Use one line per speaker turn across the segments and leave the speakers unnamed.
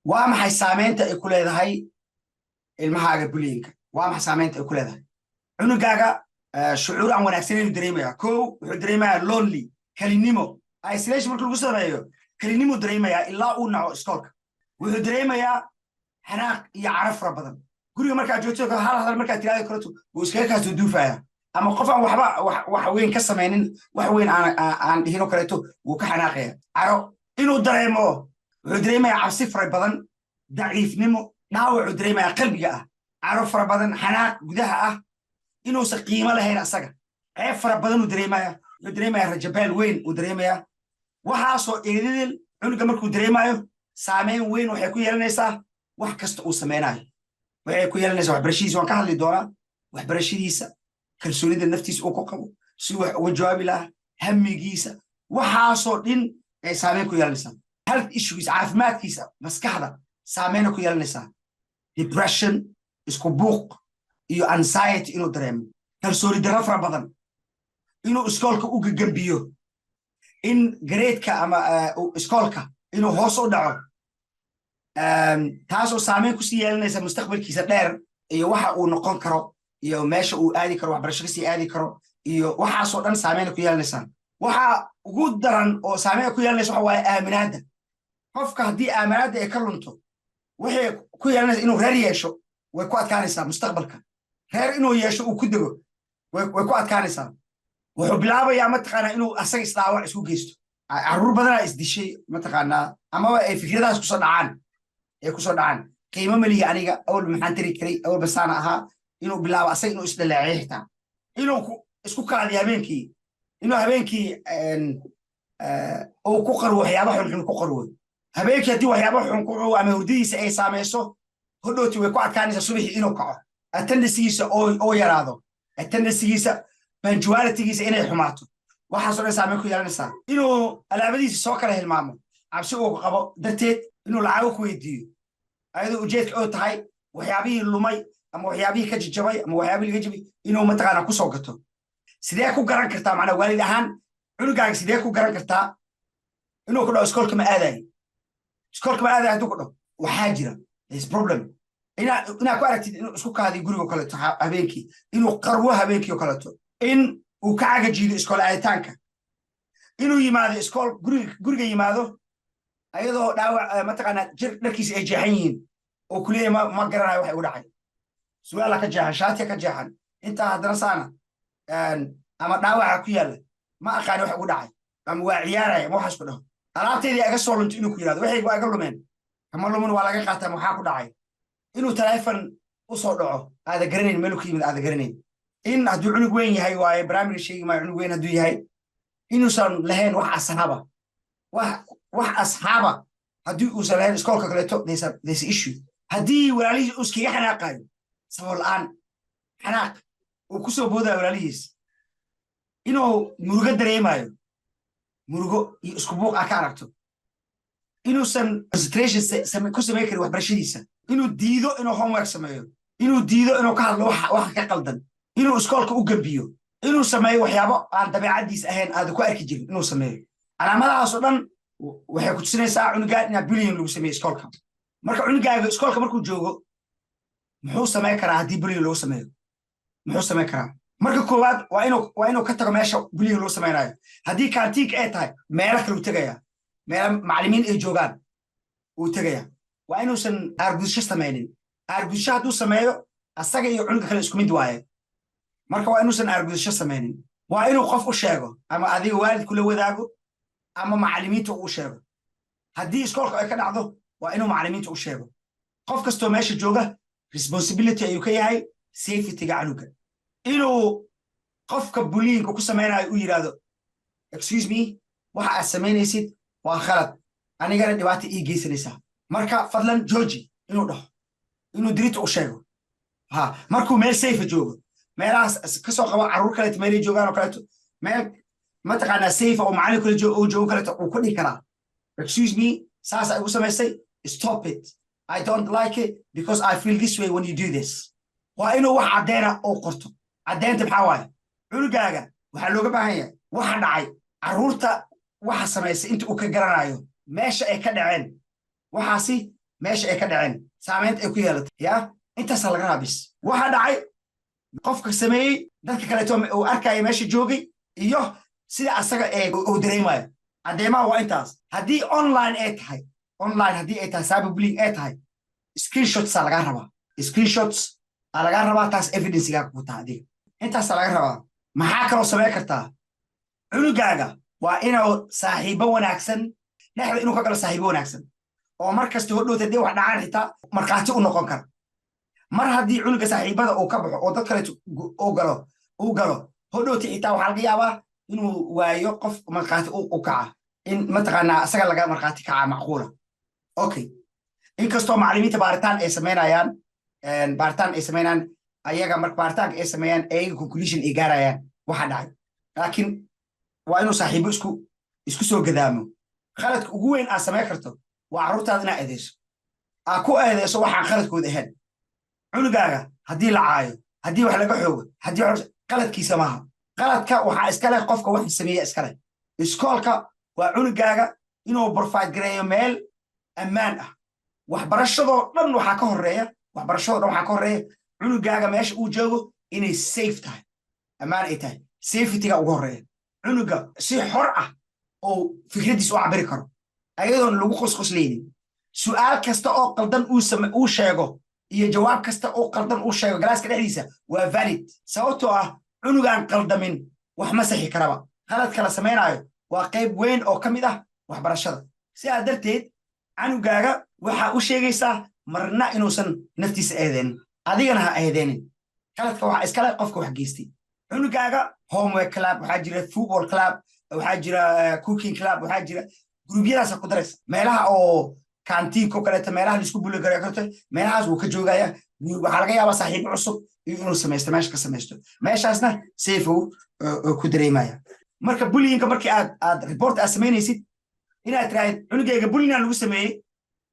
waa maxay saamaynta ay ku leedahay ilmahaaga bullyingka waa maxay saamaynta ay ku leedahay cunugaaga shucuur aan wanaagsaneyn dareemaya kow wuxuu dareemayaa lonely kalinimo isolation marka lagu sameeyo kalinimo dareemayaa ilaa uu naco iskoolka wuxuu dareemayaa xanaaq iyo caraf fara badan guriga markaa joogto hal hadal markaa tiraahdo kaleeto wuu iskaga kaasoo duufaya ama qof aan waxba wax weyn ka samaynin wax weyn aan dhihin oo kaleeto wuu ka xanaaqaya caro inuu dareemo wuxuu dareemayaa cabsi fara badan daciifnimo dhaawacuu dareemayaa qalbiga ah caro fara badan xanaaq gudaha ah inuusan qiimo lahayn asaga ceeb fara badan uu dareemayaa wuxuu dareemayaa rajabaal weyn uu dareemayaa waxaasoo idil cunuga markuu dareemayo saameyn weyn waxay ku yeelanaysaa wax kasta uu samaynayo waxay ku yeelanaysaa waxbarashadiisa waan ka hadli doonaa waxbarashadiisa kalsoonida naftiisa uu ku qabo si wax uga jawaabi lahaa hamigiisa waxaasoo dhin ay saameyn ku yeelanaysaa health issues caafimaadkiisa maskaxda saameyn ku yeelanaysaa depression isku buuq iyo anxiety inuu dareemo kalsooni darro fara badan inuu iskoolka u gagambiyo in gareedka ama iskoolka inuu hoos u dhaco taasoo saameyn kusii yeelanaysa mustaqbalkiisa dheer iyo waxa uu noqon karo iyo meesha uu aadi karo waxbarasho kasii aadi karo iyo waxaasoo dhan saameyn ku yeelanaysaa waxa ugu daran oo saameyn ku yeelanaysa waxa waaye aaminaadda qofka haddii aaminaadda ay ka lunto waxay ku yeelanaysa inuu reer yeesho way ku adkaanaysaa mustaqbalka reer inuu yeesho uu ku dego way ku adkaanaysaa wuxuu bilaabayaa mataqaanaa inuu asaga isdhaawac isku geysto carruur badanaa isdishay mataqaanaa amaba ay fikradahaas kusoo dhacaan qiimo malihi aniga awalba maxaan tari karay awalba saana ahaa inuu bilaabo asaga inuu isdhaleeceyo xitaa inuu isku kaadiyo habeenkii inuu habeenkii uu ku qarwo waxyaaba xunxun ku qarwo habeenkii haddii waxyaaba xun ku qarwo ama hurdadiisa ay saamayso hodhooti way ku adkaanaysaa subaxii inuu kaco attendancegiisa oo yaraado attendancegiisa punctualitygiisa inay xumaato waxaasoo dhan saameyn ku yeelanaysaa inuu alaabadiisa soo kala hilmaamo cabsi uu qabo darteed inuu lacago ku weydiiyo ayadoo ujeedka oo tahay waxyaabihii lumay ama waxyaabihii ka jajabay ama waxyaabihii laga jabay inuu mataqaanaa ku soo gato sidee ku garan kartaa macnaa waalid ahaan cunugaaga sidee ku garan kartaa inuu ku dhaho iskoolka ma aadayo hadduu ku dhaho waxaa jira is problem inaad ku aragtid inuu isku kaadiyo guriga kaleeto habeenkii inuu qarwo habeenkii oo kaleeto in uu ka cagajiido iskool aaditaanka inuu yimaado iskool guriga yimaado ayadoo dhaawac mataqaanaa jir dharkiisa ay jeexan yihiin oo kuleeyahay ma garanayo waxa igu dhacay su'aala ka jeexan shaatiya ka jeexan intaa haddana saana ama dhaawaca ku yaalla ma aqaani wax igu dhacay ama waa ciyaaraya ama waxaas ku dhaho alaabteedii aga soo lunto inuu ku yidhahdo waxay waa iga lumeen kama lumin waa laga qaataa maxaa ku dhacay inuu taleefon u soo dhaco aada garanayn meel ku yimid aada garanayn in hadduu cunug weyn yahay waaye barnaamij sheegi maayo cunug weyn hadduu yahay inuusan lahayn wax asxaaba haddii uusan lahayn iskoolka kaleeto there's issue haddii walaalihiis uu iskaga xanaaqayo sabab la'aan xanaaq uu ku soo boodaya walaalihiis inuu murugo dareemayo murugo iyo isku buuq ka aragto inuusan concentration ku samayn karin waxbarashadiisa inuu diido inuu homework sameeyo inuu diido inuu ka hadlo waxa ka qaldan inuu iskoolka u gambiyo inuu sameeyo waxyaabo aan dabeecadiis ahayn aad ku arki jirin inuu sameeyo calaamadahaas oo dhan waxay ku tusinaysaa cunugaa inaa bullying lagu sameeyo iskoolka marka cunugaaga iskoolka markuu joogo muxuu samayn karaa haddii bullying lagu sameeyo muxuu samayn karaa marka koowaad waa inuu ka tago meesha bullying lagu samaynayo haddii kaantiinka ay tahay meelo kale uu tegaya meelo macallimiin ay joogaan uu tegaya waa inuusan aargudasho samaynin aargudasho hadduu sameeyo asaga iyo cunuga kale isku mid waaye marka waa inuusan aargudasho samaynin waa inuu qof u sheego ama adiga waalidku la wadaago ama macallimiinta uu sheego haddii iskoolka ay ka dhacdo waa inuu macallimiinta u sheego qof kastoo meesha jooga responsibility ayuu ka yahay safetyga canuga inuu qofka bullyingka ku samaynayo u yidhaahdo excuse me waxa aad samaynaysid waa khalad anigana dhibaata ii geysanaysaa marka fadlan jooji inuu dhaho inuu dirita u sheego markuu meel safe joogo meelahaas ka soo qabo carruur kaleeto meelay joogaan oo kaleeto meel mataqaanaa safe oo macallin kale joogo kaleeto uu ku dhihi karaa excuse me saasa igu samaysay stop it I don't like it because I feel this way when you do this waa inuu wax caddeena oo qorto caddeynta maxaa waaye cunugaaga waxaa looga baahan yahay waxa dhacay carruurta waxa samaysay inta uu ka garanayo meesha ay ka dhaceen waxaasi meesha ay ka dhaceen saamaynta ay ku yeelatay yaa intaasa laga rabaa bis waxa dhacay qofka sameeyey dadka kaleeto uu arkaya meesha joogay iyo sida asaga uu dareemayo caddeemaha waa intaas haddii online ay tahay online haddii ay tahay cyberbullying ay tahay screenshots aa lagaa rabaa screenshots aa lagaa rabaa taas evidencegaa ku taa adiga intaasaa laga rabaa maxaa kaloo samayn kartaa cunugaaga waa inuu saaxiibo wanaagsan dhexda inuu ka galo saaxiibo wanaagsan oo mar kasta hodhowta dee wax dhacaan xitaa markhaati u noqon kara mar haddii cunuga saaxiibada uu ka baxo oo dad kaleeto uu galo hodhowta xitaa waxaa laga yaabaa inuu waayo qof markhaati u kaca in mataqaanaa asaga laga markhaati kaca macquula okay inkastoo macallimiinta baaritaan ay samaynayaan ayaga marka baaritaanka ay sameeyaan ayaga conclusion ay gaarayaan waxa dhacay laakiin waa inuu saaxiibo isku soo gadaamo khaladka ugu weyn aad samayn karto waa carruurtaada inaa eedeyso aad ku eedeyso waxaan khaladkooda ahayn cunugaaga haddii la caayo haddii wax laga xoogo haddii qaladkiisa maaha qaladka waxaa iskale qofka wax sameeya iskale iskoolka waa cunugaaga inuu barfaad gareeyo meel ammaan ah waxbarashadoo dhan waxaa ka horeeya cunugaaga meesha uu joogo inay safe tahay ammaan ay tahay safetyga ugu horeeya cunuga si xor ah oo fikradiis u cabiri karo ayadoon lagu qosqoslaynin su'aal kasta oo qaldan uu sheego iyo jawaab kasta oo qaldan uu sheego galaaska dhexdiisa waa valid sababtoo ah cunugaan qaldamin wax ma saxi karaba qaladka la samaynaayo waa qayb weyn oo ka mid ah waxbarashada sidaa darteed canugaaga waxaa u sheegaysaa marna inuusan naftiisa eedeenin adigana ha eedeenin qaladka waxaa iskale qofka wax geystay cunugaaga homework club waxaa jira football club waxaa jira cooking club waxaa jira gurubyadaasa ku daraysa meelaha oo kantiinko kaleeto meelaha laisku buligara karto meelahaas wuu ka joogaya waxaa laga yaabaa saaxiibo cusub iyo inuu samaysto meesha ka samaysto meeshaasna safe ku dareemaya marka bullyingka markii aad report aad samaynaysid inaad tiraahid cunugayga bullyinga lagu sameeyey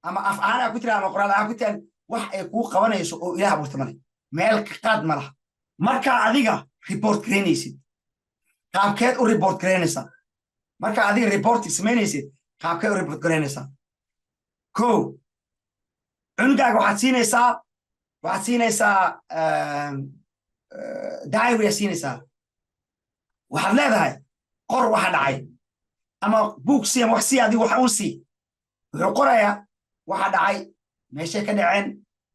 ama af ahaan aa ku tira ama qoraal ahaan ku tiran wax ay kuu qabanayso oo ilaah abuurta male meel ka qaad ma laha markaa adiga report garaynaysid qaabkeed u report garaynaysaa markaa adiga report samaynaysid qaabkeed u report garaynaysaa ko cunugaaga waxaad siinaysaa diary siinaysaa waxaad leedahay qor waxa dhacay ama buug si ama wax si adiga wax uun sii wuxuu qorayaa waxa dhacay meeshay ka dhaceen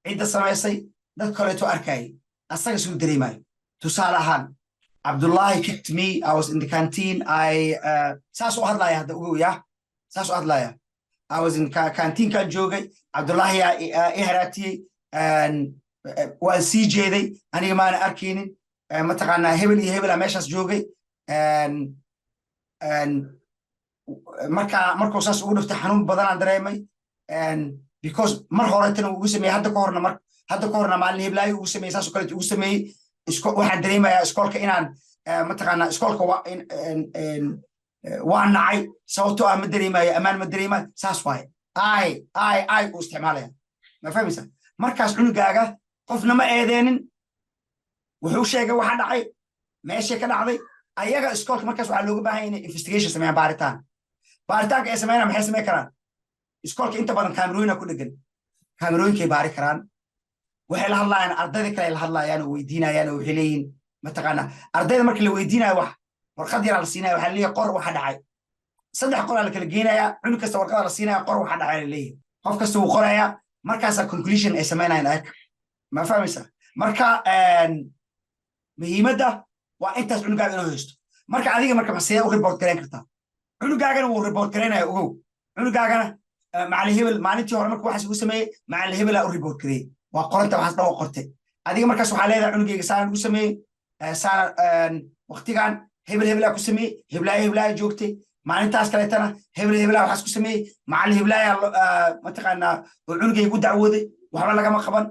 cidda samaysay dad kaleeto arkayay asaga suu dareemayo tusaale ahaan Abdullahi kicked me I was in the canteen saas u hadlaya hadda ugu yaa saas u hadlaya I was in canteen kan joogay Abdullahi i haraatiyey waan sii jeeday aniga maana arkaynin mataqaanaa hebel iyo hebela meeshaas joogay markuu saas ugu dhiftay xanuun badanaan dareemay because mar horetana ugu sameeyey hadda ka horna maalin heblaayo ugu sameeyey saasoo kaleeto ugu sameeyey waxaan dareemayaa iskoolka inaan mataqaanaa iskoolka waa nacay sababtoo ah ma dareemayo ammaan ma dareemayo saas waaye ay uu isticmaalaya ma fahmaysa markaas cunugaaga qofna ma eedeenin wuxuu sheegay waxa dhacay meeshay ka dhacday ayaga iskoolka markaas waxaa looga baahan inay investigation sameeyaan baaritaanka ay sameynaan maxay samayn karaan iskoolka inta badan kaamirooyina ku dhegan kaamirooyinkay baari karaan waxay la hadlayaan ardayda kale la hadlayaan oo weydiinayaan oo waxay leeyihiin mataqaanaa ardayda marka la weydiinayo wax warqad yaraa la siinaya waxaa leeyahay qor waxa dhacay 3 qoraa la kala geenayaa cunug kasta warqada la siinaya qor waxa dhacay la leeyahay qof kasta wuu qorayaa markaasaa conclusion ay samaynayaan ayaga ma fahmaysa marka muhiimadda waa intaas cunugaaga inuu haysto marka adiga marka masee u report garayn kartaa cunugaagana wuu report garaynaya ogow cunugaagana macallin hebel maalintii hore marka waxaas ugu sameeyey macallin hebelaa u report gareeyey waa qoranta waxaas dhawa qortay adiga markaas waxaa leedahay cunugayga saanan ugu sameeyey waqtigan hebelaa ku sameeyey heblaaya joogtay maalintaas kaleetana hebelaa waxaas ku sameeyey macallin heblaaya mataqaanaa oo cunugayga u dacwooday waxba lagama qaban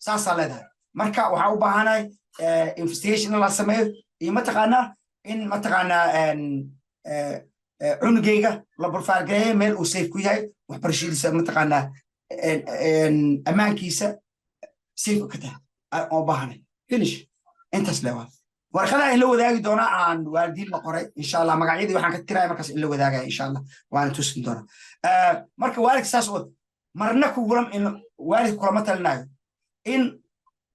saasaa leedahay marka waxaa u baahanahay investigation in la sameeyo iyo mataqaanaa in mataqaanaa cunugayga la barfaargareeyo meel uu safe ku yahay waxbarashadiisa mataqaanaa ammaankiisa safe ka tahay oo baahanay finish intaas leeyahay warqadaha in la wadaagi doonaa aan waalidiin la qoray insha Allah magacyadii waxaan ka tiraya markaas in la wadaagaya insha Allah waan tusin doonaa marka waalidka saas oo marna kugulam in waalid kulama talinayo in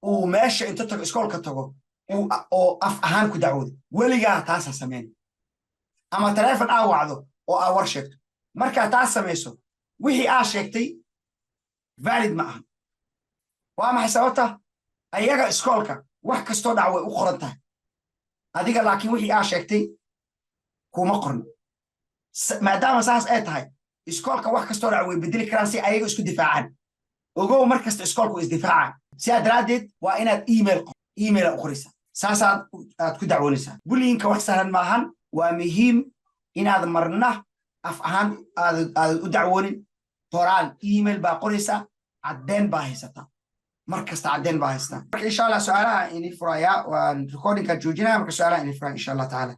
uu meesha inta tago iskoolka tago oo af ahaan ku dacwoodo weligaa taas ha samayn ama taleefon aa wacdo oo aa war sheegto markaa taas samayso wixii aa sheegtay valid ma aha waa maxay sababta ayaga iskoolka wax kastoo dhac way u qoran tahay adiga laakiin wixii aa sheegtay kuma qorno maadaama saas ay tahay iskoolka wax kastoo dhac way bedeli karaan si ayaga isku difaacaan ogow mar kasta iskoolku isdifaaca sidaa daraaddeed waa inaad email u qoraysaa saasaad ku dacwoonaysaa bullyingka wax sahlan maahan waa muhiim inaad marna af ahaan aad u dacwoonin qoraal email baa qoraysaa caddeyn baa haysataa mar kasta caddeyn baa haysataa marka insha allah su'aalaha ini furaya waan recordingka joojinaya marka su'aalaha ini furaya insha allah tacaala